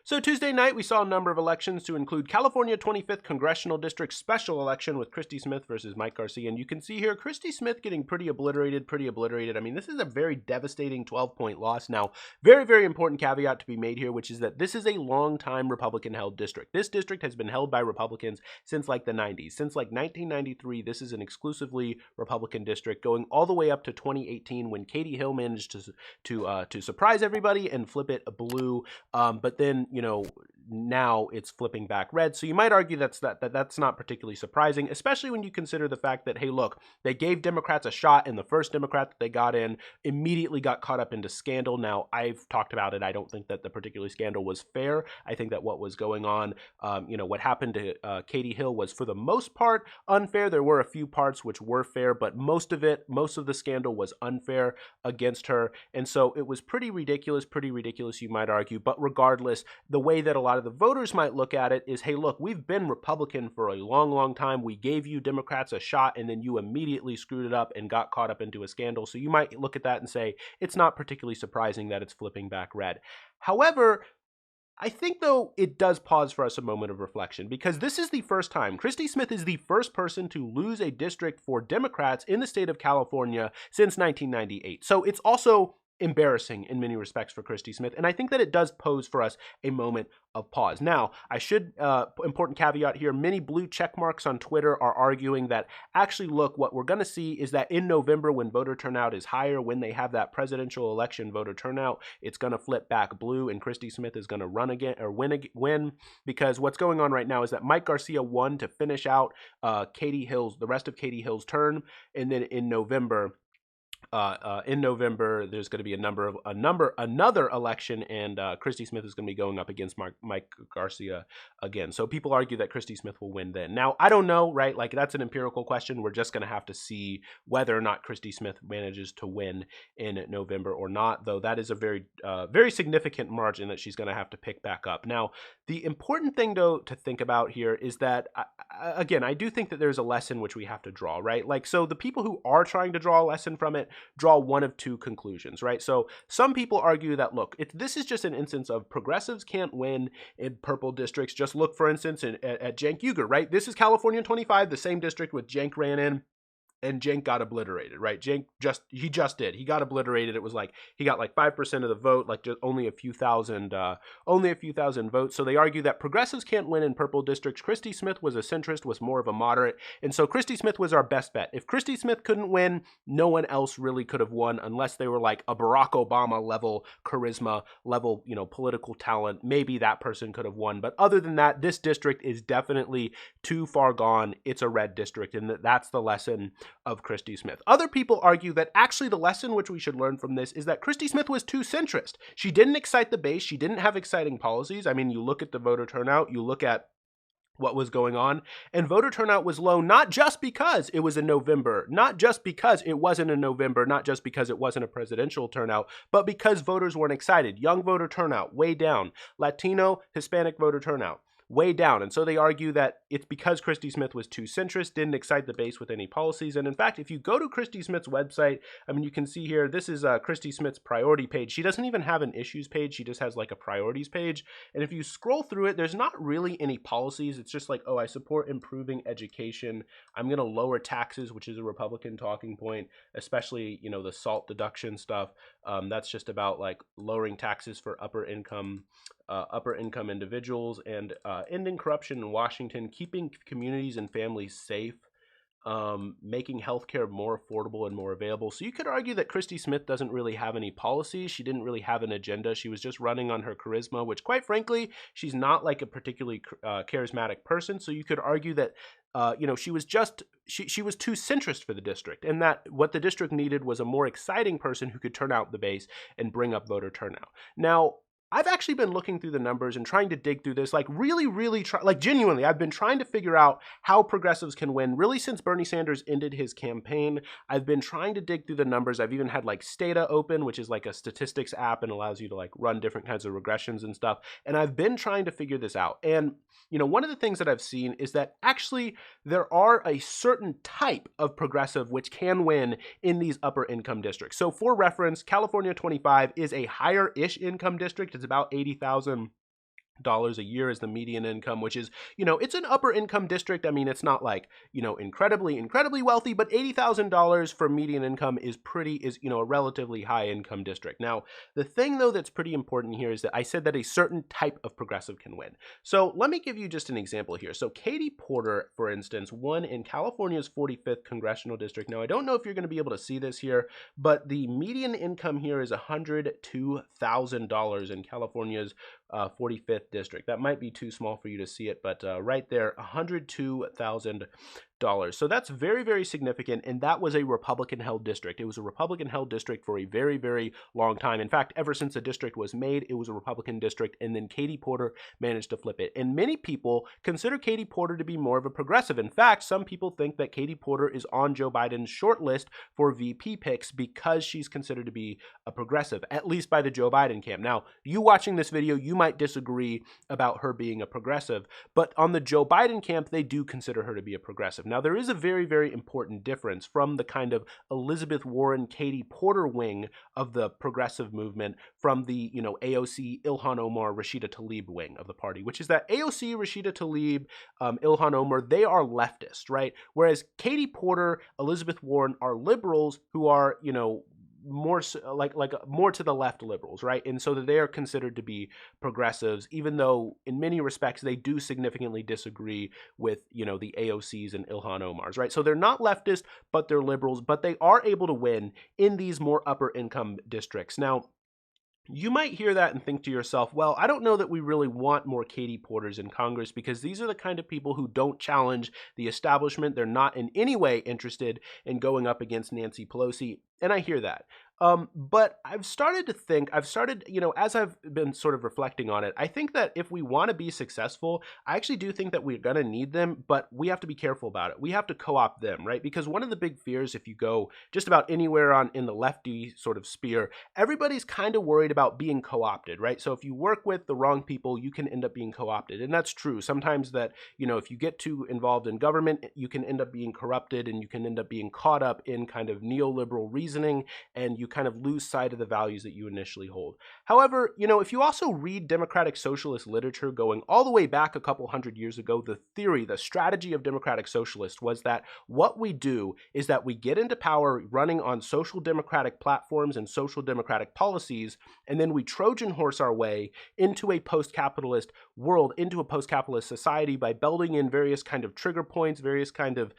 So Tuesday night, we saw a number of elections to include California 25th Congressional District special election with Christy Smith versus Mike Garcia. And you can see here, Christy Smith getting pretty obliterated. I mean, this is a very devastating 12-point loss. Now, very, very important caveat to be made here, which is that this is a long-time Republican-held district. This district has been held by Republicans since like the 90s. Since like 1993, this is an exclusively Republican district, going all the way up to 2018 when Katie Hill managed to surprise everybody and flip it blue. But then, now it's flipping back red. So you might argue that's not particularly surprising, especially when you consider the fact that, hey, look, they gave Democrats a shot, and the first Democrat that they got in immediately got caught up into scandal. Now, I've talked about it. I don't think that the particular scandal was fair. I think that what was going on, what happened to Katie Hill was for the most part unfair. There were a few parts which were fair, but most of the scandal was unfair against her. And so it was pretty ridiculous, you might argue. But regardless, the way that a lot of the voters might look at it is, hey, look, we've been Republican for a long, long time. We gave you Democrats a shot, and then you immediately screwed it up and got caught up into a scandal. So you might look at that and say, it's not particularly surprising that it's flipping back red. However, I think, though, it does pause for us a moment of reflection, because this is the first time. Christy Smith is the first person to lose a district for Democrats in the state of California since 1998. So it's also embarrassing in many respects for Christy Smith, and I think that it does pose for us a moment of pause. Now, I should, important caveat here, many blue check marks on Twitter are arguing that, actually, look, what we're going to see is that in November, when voter turnout is higher, when they have that presidential election voter turnout, it's going to flip back blue, and Christy Smith is going to run again, or win, because what's going on right now is that Mike Garcia won to finish out the rest of Katie Hill's term, and then in November, there's going to be another election, and Christy Smith is going to be going up against Mike Garcia again. So people argue that Christy Smith will win then. Now, I don't know, right? Like, that's an empirical question. We're just going to have to see whether or not Christy Smith manages to win in November or not, though that is a very, very significant margin that she's going to have to pick back up. Now, the important thing, though, to think about here is that, again, I do think that there's a lesson which we have to draw, right? Like, so the people who are trying to draw a lesson from it draw one of two conclusions, right? So some people argue that, look, this is just an instance of progressives can't win in purple districts. Just look, for instance, at Cenk Uygur, right? This is California 25, the same district with Cenk ran in. And Cenk got obliterated, right? Cenk did. He got obliterated. It was like he got like 5% of the vote, like just only a few thousand votes. So they argue that progressives can't win in purple districts. Christy Smith was a centrist, was more of a moderate, and so Christy Smith was our best bet. If Christy Smith couldn't win, no one else really could have won, unless they were like a Barack Obama level charisma, level, political talent. Maybe that person could have won, but other than that, this district is definitely too far gone. It's a red district, and that's the lesson of Christy Smith. Other people argue that actually the lesson which we should learn from this is that Christy Smith was too centrist. She didn't excite the base. She didn't have exciting policies. I mean, you look at the voter turnout, you look at what was going on, and voter turnout was low, not just because it was in November, not just because it wasn't in November, not just because it wasn't a presidential turnout, but because voters weren't excited. Young voter turnout, way down. Latino, Hispanic voter turnout, way down. And so they argue that it's because Christy Smith was too centrist, didn't excite the base with any policies. And in fact, if you go to Christy Smith's website, I mean, you can see here, this is Christy Smith's priority page. She doesn't even have an issues page. She just has like a priorities page. And if you scroll through it, there's not really any policies. It's just like, oh, I support improving education. I'm going to lower taxes, which is a Republican talking point, especially, the SALT deduction stuff. That's just about like lowering taxes for upper income individuals, and ending corruption in Washington, keeping communities and families safe, making healthcare more affordable and more available. So you could argue that Christy Smith doesn't really have any policies. She didn't really have an agenda. She was just running on her charisma, which, quite frankly, she's not like a particularly charismatic person. So you could argue that she was too centrist for the district, and that what the district needed was a more exciting person who could turn out the base and bring up voter turnout. Now, I've actually been looking through the numbers and trying to dig through this, like really genuinely, I've been trying to figure out how progressives can win really since Bernie Sanders ended his campaign. I've been trying to dig through the numbers. I've even had like Stata open, which is like a statistics app and allows you to like run different kinds of regressions and stuff. And I've been trying to figure this out. And one of the things that I've seen is that actually there are a certain type of progressive which can win in these upper income districts. So for reference, California 25 is a higher-ish income district. It's about 80,000 a year is the median income, which is, it's an upper income district. I mean, it's not like, incredibly wealthy, but $80,000 for median income is a relatively high income district. Now, the thing though that's pretty important here is that I said that a certain type of progressive can win. So let me give you just an example here. So Katie Porter, for instance, won in California's 45th congressional district. Now, I don't know if you're going to be able to see this here, but the median income here is $102,000 in California's 45th district. That might be too small for you to see it, but right there, $102,000. So that's very, very significant, and that was a Republican-held district. It was a Republican-held district for a very, very long time. In fact, ever since the district was made, it was a Republican district, and then Katie Porter managed to flip it. And many people consider Katie Porter to be more of a progressive. In fact, some people think that Katie Porter is on Joe Biden's short list for VP picks because she's considered to be a progressive, at least by the Joe Biden camp. Now, you watching this video, you might disagree about her being a progressive, but on the Joe Biden camp, they do consider her to be a progressive. Now, there is a very, very important difference from the kind of Elizabeth Warren, Katie Porter wing of the progressive movement from the, AOC, Ilhan Omar, Rashida Tlaib wing of the party, which is that AOC, Rashida Tlaib, Ilhan Omar, they are leftist, right? Whereas Katie Porter, Elizabeth Warren are liberals who are, more more to the left liberals, right? And so that they are considered to be progressives, even though in many respects they do significantly disagree with, the AOCs and Ilhan Omars, right? So they're not leftist, but they're liberals, but they are able to win in these more upper income districts. Now, you might hear that and think to yourself, well, I don't know that we really want more Katie Porters in Congress because these are the kind of people who don't challenge the establishment. They're not in any way interested in going up against Nancy Pelosi. And I hear that. But I've started to think, as I've been sort of reflecting on it, I think that if we want to be successful, I actually do think that we're going to need them, but we have to be careful about it. We have to co-opt them, right? Because one of the big fears, if you go just about anywhere in the lefty sort of sphere, everybody's kind of worried about being co-opted, right? So if you work with the wrong people, you can end up being co-opted. And that's true. Sometimes that, if you get too involved in government, you can end up being corrupted and you can end up being caught up in kind of neoliberal reasoning, and you kind of lose sight of the values that you initially hold. However, if you also read democratic socialist literature going all the way back a couple hundred years ago, the strategy of democratic socialists was that what we do is that we get into power running on social democratic platforms and social democratic policies, and then we Trojan horse our way into a post-capitalist world, into a post-capitalist society by building in various kind of trigger points, various kind of,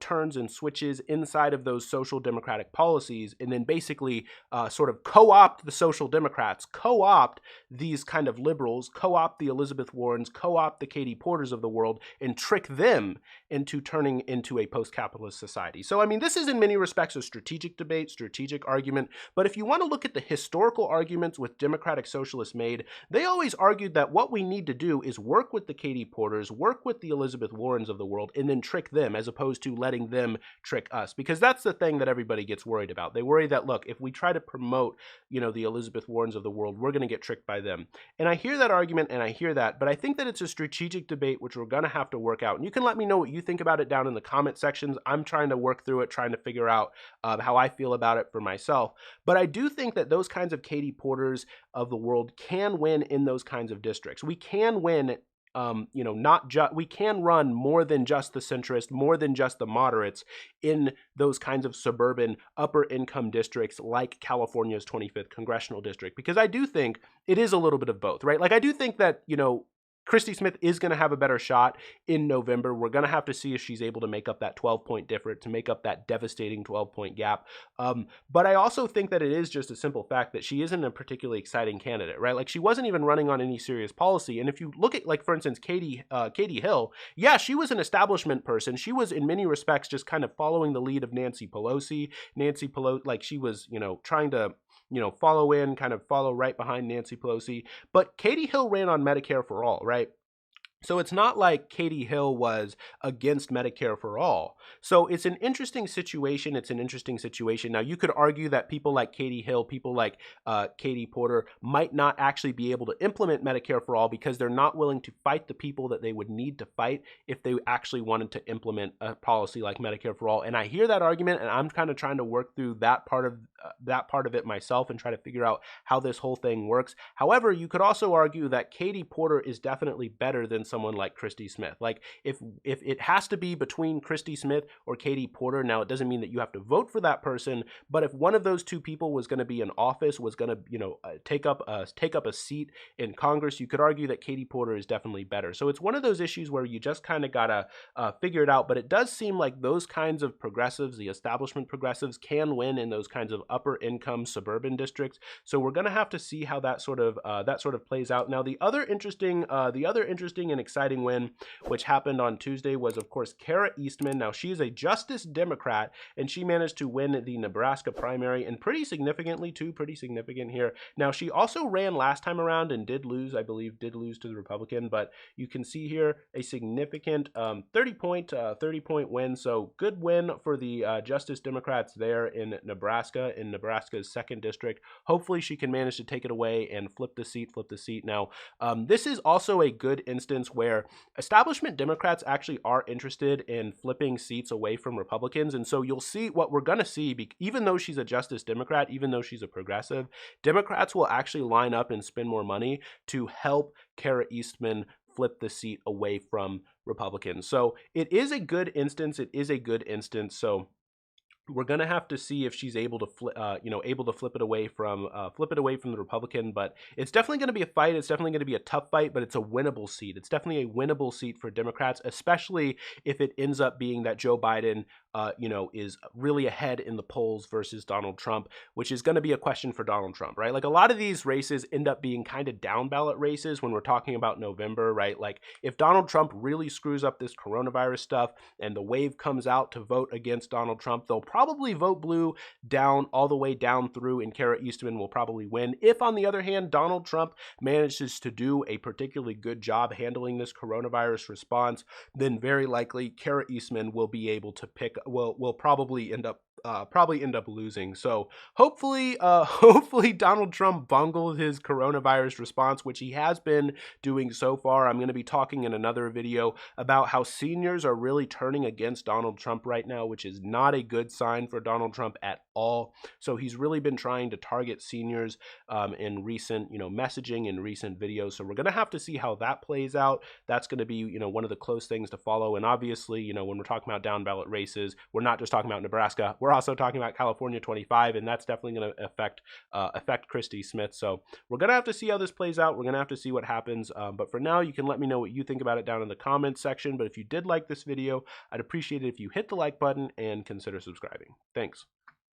turns and switches inside of those social democratic policies, and then basically sort of co-opt the social democrats, co-opt these kind of liberals, co-opt the Elizabeth Warrens, co-opt the Katie Porters of the world, and trick them into turning into a post-capitalist society. So, I mean, this is in many respects a strategic debate, strategic argument, but if you want to look at the historical arguments with democratic socialists made, they always argued that what we need to do is work with the Katie Porters, work with the Elizabeth Warrens of the world, and then trick them as opposed to letting them trick us. Because that's the thing that everybody gets worried about. They worry that, look, if we try to promote, the Elizabeth Warrens of the world, we're going to get tricked by them. And I hear that argument and I hear that, but I think that it's a strategic debate which we're going to have to work out. And you can let me know what you think about it down in the comment sections. I'm trying to work through it, trying to figure out how I feel about it for myself. But I do think that those kinds of Katie Porters of the world can win in those kinds of districts. We can win. We can run more than just the centrist, more than just the moderates in those kinds of suburban upper income districts like California's 25th congressional district, because I do think it is a little bit of both, right? Like I do think that, Christy Smith is going to have a better shot in November. We're going to have to see if she's able to make up that 12-point difference, to make up that devastating 12-point gap. But I also think that it is just a simple fact that she isn't a particularly exciting candidate, right? Like she wasn't even running on any serious policy. And if you look at, like, for instance, Katie Hill, yeah, she was an establishment person. She was in many respects just kind of following the lead of Nancy Pelosi. Like she was, trying to follow right behind Nancy Pelosi. But Katie Hill ran on Medicare for all, right? So it's not like Katie Hill was against Medicare for all. So it's an interesting situation. Now, you could argue that people like Katie Hill, people like Katie Porter might not actually be able to implement Medicare for all because they're not willing to fight the people that they would need to fight if they actually wanted to implement a policy like Medicare for all. And I hear that argument, and I'm kind of trying to work through that part that part of it myself and try to figure out how this whole thing works. However, you could also argue that Katie Porter is definitely better than someone like Christy Smith. Like if it has to be between Christy Smith or Katie Porter, now it doesn't mean that you have to vote for that person, but if one of those two people was going to be in office, was going to take up a seat in Congress, you could argue that Katie Porter is definitely better. So it's one of those issues where you just kind of gotta figure it out. But it does seem like those kinds of progressives, the establishment progressives, can win in those kinds of upper income suburban districts. So we're gonna have to see how that sort of plays out. Now the other interesting and exciting win, which happened on Tuesday, was of course Kara Eastman. Now she is a Justice Democrat, and she managed to win the Nebraska primary, and pretty significantly too, pretty significant here. Now she also ran last time around and did lose, I believe, did lose to the Republican, but you can see here a significant 30-point win. So good win for the Justice Democrats there in Nebraska's 2nd district. Hopefully she can manage to take it away and flip the seat. Now, this is also a good instance where establishment Democrats actually are interested in flipping seats away from Republicans. And so you'll see what we're going to see, even though she's a Justice Democrat, even though she's a progressive, Democrats will actually line up and spend more money to help Kara Eastman flip the seat away from Republicans. So it is a good instance. So we're gonna have to see if she's able to flip it away from the Republican. But it's definitely going to be a fight. It's definitely going to be a tough fight, but it's a winnable seat. It's definitely a winnable seat for Democrats, especially if it ends up being that Joe Biden is really ahead in the polls versus Donald Trump, which is going to be a question for Donald Trump, right? Like a lot of these races end up being kind of down ballot races when we're talking about November, right? Like if Donald Trump really screws up this coronavirus stuff and the wave comes out to vote against Donald Trump, they'll probably vote blue down all the way down through, and Kara Eastman will probably win. If, on the other hand, Donald Trump manages to do a particularly good job handling this coronavirus response, then very likely Kara Eastman will be able to will probably end up losing. So hopefully Donald Trump bungles his coronavirus response, which he has been doing so far. I'm going to be talking in another video about how seniors are really turning against Donald Trump right now, which is not a good sign for Donald Trump at all. So he's really been trying to target seniors in recent messaging in recent videos. So we're going to have to see how that plays out. That's going to be one of the close things to follow. And obviously, when we're talking about down ballot races, we're not just talking about Nebraska. We're also talking about California 25, and that's definitely going to affect Christy Smith. So we're going to have to see how this plays out. We're going to have to see what happens. But for now, you can let me know what you think about it down in the comments section. But if you did like this video, I'd appreciate it if you hit the like button and consider subscribing. Thanks.